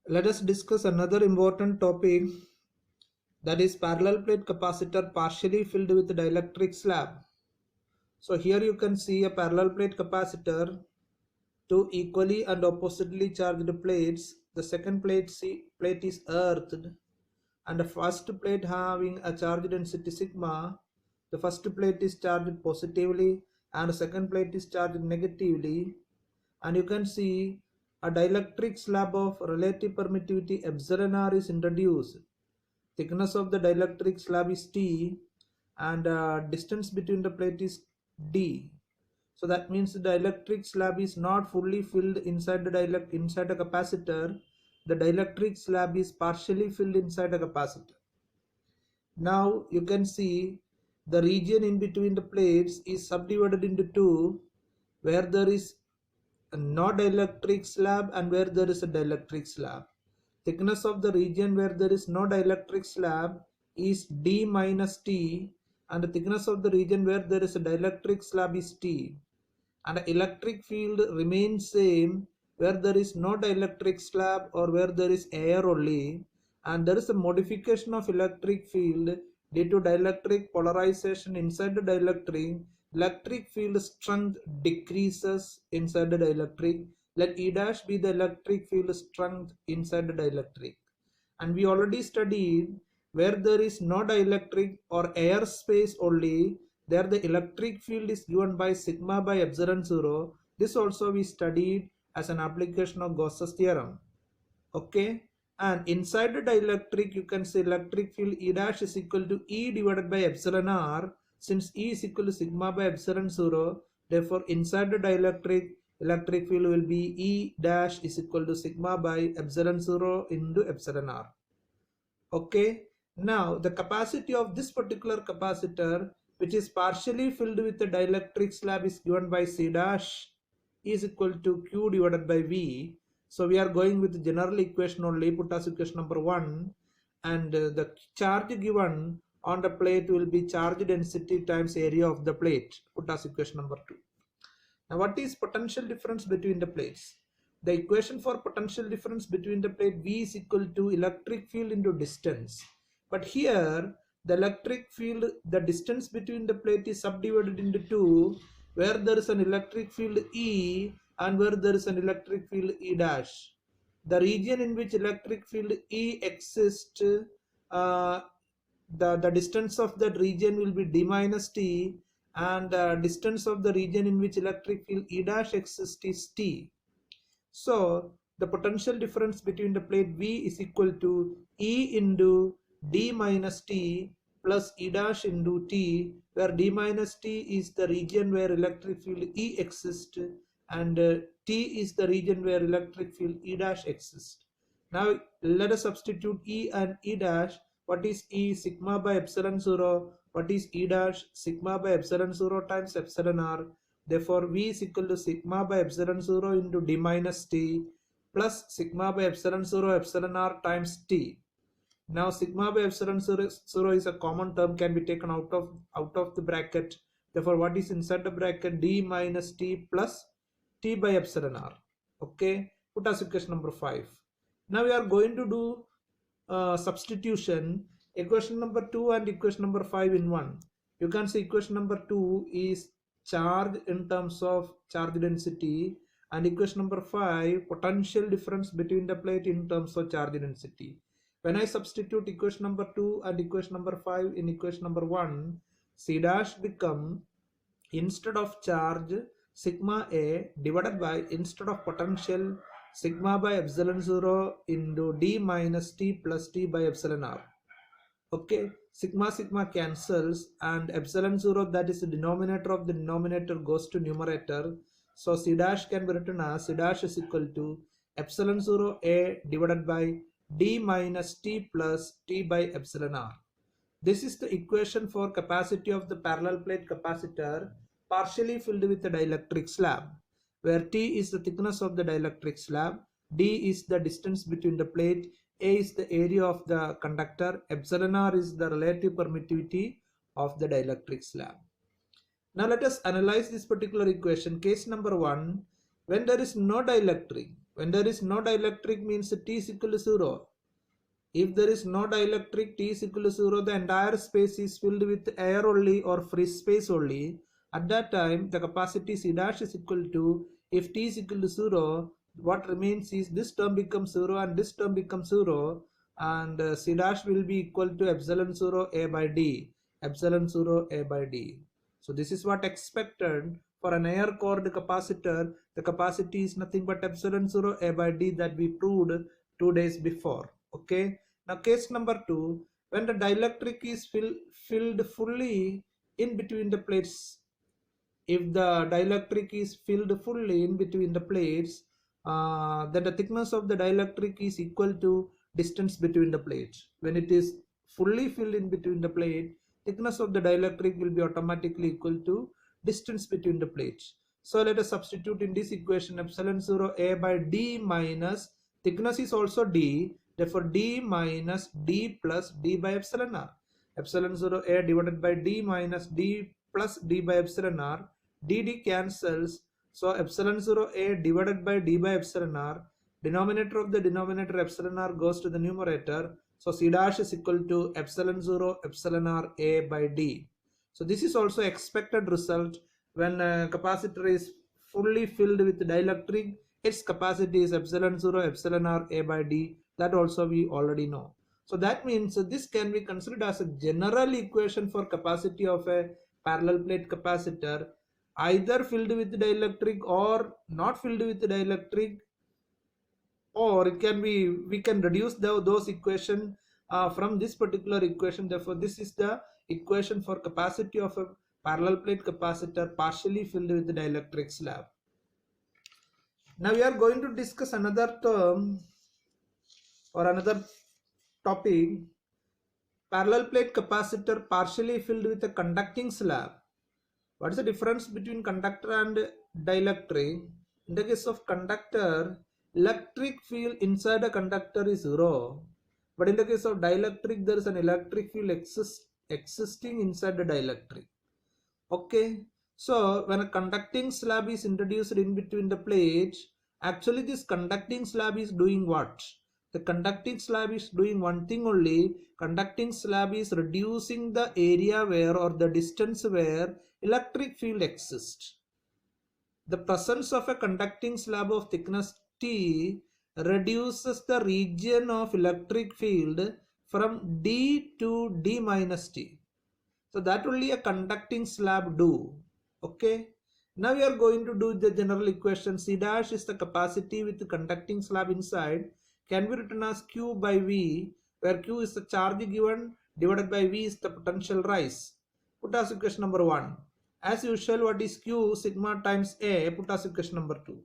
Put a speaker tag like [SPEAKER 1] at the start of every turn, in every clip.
[SPEAKER 1] Let us discuss another important topic, that is parallel plate capacitor partially filled with dielectric slab. So here you can see a parallel plate capacitor, two equally and oppositely charged plates. The second plate is earthed, and the first plate having a charge density sigma. The first plate is charged positively and the second plate is charged negatively. And you can see a dielectric slab of relative permittivity epsilon r is introduced. Thickness of the dielectric slab is T, and distance between the plate is D. So that means the dielectric slab is not fully filled inside the inside a capacitor. The dielectric slab is partially filled inside a capacitor. Now you can see the region in between the plates is subdivided into two, where there is a no dielectric slab and where there is a dielectric slab. Thickness of the region where there is no dielectric slab is D minus T, and the thickness of the region where there is a dielectric slab is T. And the electric field remains same where there is no dielectric slab or where there is air only, and there is a modification of electric field due to dielectric polarization inside the dielectric. Electric field strength decreases inside the dielectric. Let E dash be the electric field strength inside the dielectric. And we already studied where there is no dielectric or air space only, there the electric field is given by sigma by epsilon 0. This also we studied as an application of Gauss's theorem. Okay, and inside the dielectric you can say electric field E dash is equal to E divided by epsilon r. Since E is equal to sigma by epsilon 0, therefore inside the dielectric electric field will be E dash is equal to sigma by epsilon 0 into epsilon r. Okay, now the capacity of this particular capacitor, which is partially filled with the dielectric slab, is given by C dash is equal to Q divided by V. So we are going with the general equation only, put as equation number 1, and the charge given on the plate will be charge density times area of the plate, put as equation number 2. Now what is potential difference between the plates? The equation for potential difference between the plate V is equal to electric field into distance. But here the electric field, the distance between the plate is subdivided into two, where there is an electric field E and where there is an electric field E dash. The region in which electric field E exists, the distance of that region will be D minus T, and the distance of the region in which electric field E dash exists is T. So the potential difference between the plate V is equal to E into D minus T plus E dash into T, where D minus T is the region where electric field E exists and T is the region where electric field E dash exists. Now let us substitute E and E dash. What is E? Sigma by epsilon 0. What is E dash? Sigma by epsilon 0 times epsilon r. Therefore V is equal to sigma by epsilon 0 into D minus T plus sigma by epsilon 0 epsilon r times T. Now sigma by epsilon 0 is a common term, can be taken out of the bracket. Therefore what is inside the bracket? D minus T plus T by epsilon r. Okay, put as equation number 5. Now we are going to do substitution, equation number 2 and equation number 5 in one. You can see equation number 2 is charge in terms of charge density, and equation number 5 potential difference between the plate in terms of charge density. When I substitute equation number 2 and equation number 5 in equation number 1, C dash become, instead of charge, sigma A divided by, instead of potential, sigma by epsilon 0 into D minus T plus T by epsilon r. Okay, sigma cancels and epsilon 0, that is the denominator of the denominator, goes to numerator. So C dash can be written as C dash is equal to epsilon 0 A divided by D minus T plus T by epsilon r. This is the equation for capacity of the parallel plate capacitor partially filled with the dielectric slab, where T is the thickness of the dielectric slab, D is the distance between the plate, A is the area of the conductor, epsilon r is the relative permittivity of the dielectric slab. Now let us analyze this particular equation. Case number 1, when there is no dielectric, When there is no dielectric means T is equal to 0. If there is no dielectric, T is equal to 0, the entire space is filled with air only or free space only. At that time, the capacity C dash is equal to, if T is equal to 0, what remains is this term becomes 0 and this term becomes 0, and C dash will be equal to epsilon 0 A by D. Epsilon 0 A by D. So this is what expected for an air cored capacitor. The capacity is nothing but epsilon 0 A by D that we proved 2 days before. Okay. Now case number 2, when the dielectric is filled fully in between the plates. If the dielectric is filled fully in between the plates, then the thickness of the dielectric is equal to distance between the plates. When it is fully filled in between the plate, thickness of the dielectric will be automatically equal to distance between the plates. So let us substitute in this equation epsilon 0 A by D minus, thickness is also D, therefore D minus D plus D by epsilon R. Epsilon 0 A divided by D minus D plus D by epsilon R. D cancels, so epsilon 0 A divided by D by epsilon R. Denominator of the denominator epsilon R goes to the numerator, so C dash is equal to epsilon 0 epsilon R A by D. So this is also expected result when a capacitor is fully filled with dielectric. Its capacity is epsilon 0 epsilon R A by D. That also we already know. So that means this can be considered as a general equation for capacity of a parallel plate capacitor, either filled with dielectric or not filled with dielectric, or it can be, we can reduce those equation from this particular equation. Therefore this is the equation for capacity of a parallel plate capacitor partially filled with the dielectric slab. Now we are going to discuss another term or another topic, parallel plate capacitor partially filled with a conducting slab. What is the difference between conductor and dielectric? In the case of conductor, electric field inside a conductor is 0, but in the case of dielectric, there is an electric field existing inside the dielectric. Okay, so when a conducting slab is introduced in between the plates, actually this conducting slab is doing what? The conducting slab is doing one thing only. Conducting slab is reducing the area where, or the distance where, electric field exists. The presence of a conducting slab of thickness T reduces the region of electric field from D to D minus T. So that only a conducting slab do. Okay. Now we are going to do the general equation. C dash is the capacity with the conducting slab inside, can be written as Q by V, where Q is the charge given divided by V is the potential rise. Put as equation number 1. As usual, what is Q? Sigma times A. Put as equation number 2.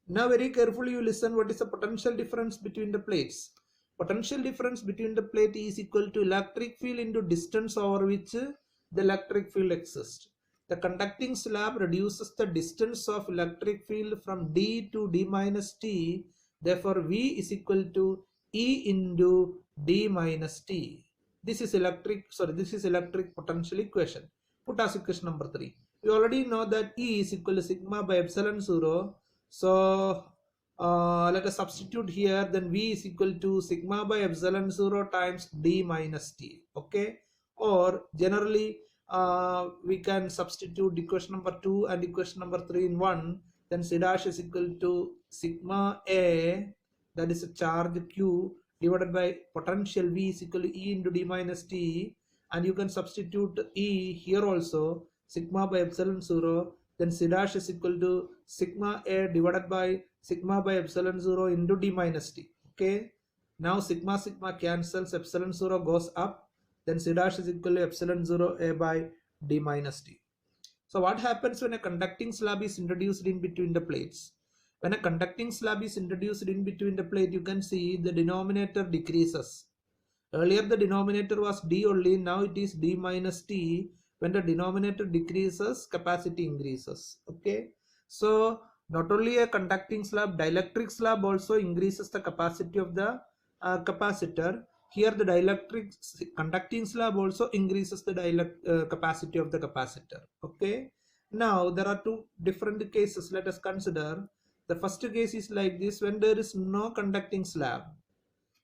[SPEAKER 1] Now very carefully you listen, what is the potential difference between the plates? Potential difference between the plate is equal to electric field into distance over which the electric field exists. The conducting slab reduces the distance of electric field from D to D minus T. Therefore, V is equal to E into D minus T. This is electric potential equation. Put as equation number 3. We already know that E is equal to sigma by epsilon 0. So let us substitute here. Then V is equal to sigma by epsilon 0 times D minus T. Okay. Or generally we can substitute equation number 2 and equation number 3 in one. Then C dash is equal to sigma A, that is a charge Q, divided by potential V is equal to E into D minus T. And you can substitute E here also, sigma by epsilon 0. Then C dash is equal to sigma A divided by sigma by epsilon 0 into D minus T. Okay. Now sigma cancels, epsilon 0 goes up. Then C dash is equal to epsilon 0 A by D minus T. So what happens when a conducting slab is introduced in between the plates? When a conducting slab is introduced in between the plate, you can see the denominator decreases. Earlier the denominator was D only, now it is D minus T. When the denominator decreases, capacity increases. Okay. So not only a conducting slab, dielectric slab also increases the capacity of the capacitor. Here the dielectric conducting slab also increases the capacity of the capacitor. Okay. Now there are two different cases. Let us consider. The first case is like this: when there is no conducting slab.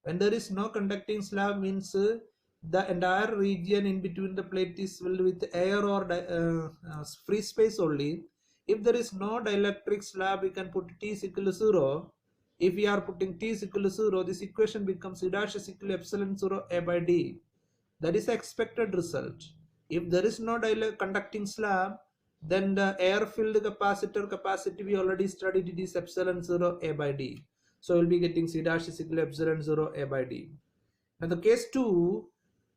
[SPEAKER 1] When there is no conducting slab means the entire region in between the plate is filled with air or free space only. If there is no dielectric slab, we can put T is equal to 0. If we are putting T is equal to 0, this equation becomes C dash is equal to epsilon 0 A by D. That is the expected result. If there is no conducting slab, then the air filled capacitor capacity we already studied, it is epsilon 0 A by D. So we'll be getting C dash is equal to epsilon 0 A by D. Now the case 2,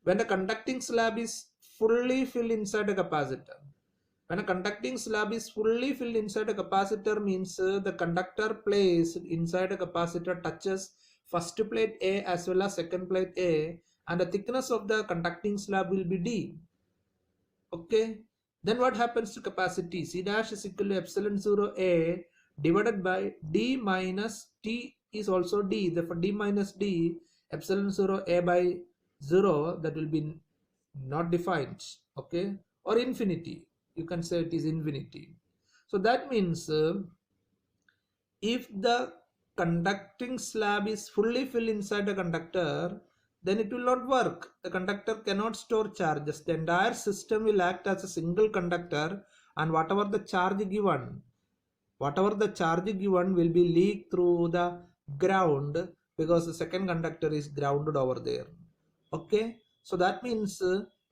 [SPEAKER 1] when the conducting slab is fully filled inside a capacitor. When a conducting slab is fully filled inside a capacitor means the conductor placed inside a capacitor touches first plate A as well as second plate A, and the thickness of the conducting slab will be D. Okay, then what happens to capacity? C dash is equal to epsilon 0 A divided by D minus T is also D. Therefore D minus D, epsilon 0 A by 0, that will be not defined. Okay, or infinity. You can say it is infinity. So that means if the conducting slab is fully filled inside a conductor, then it will not work. The conductor cannot store charges. The entire system will act as a single conductor, and whatever the charge given will be leaked through the ground, because the second conductor is grounded over there. Okay, so that means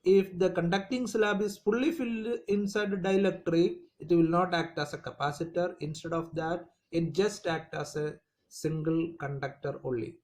[SPEAKER 1] if the conducting slab is fully filled inside the dielectric, it will not act as a capacitor. Instead of that, it just acts as a single conductor only.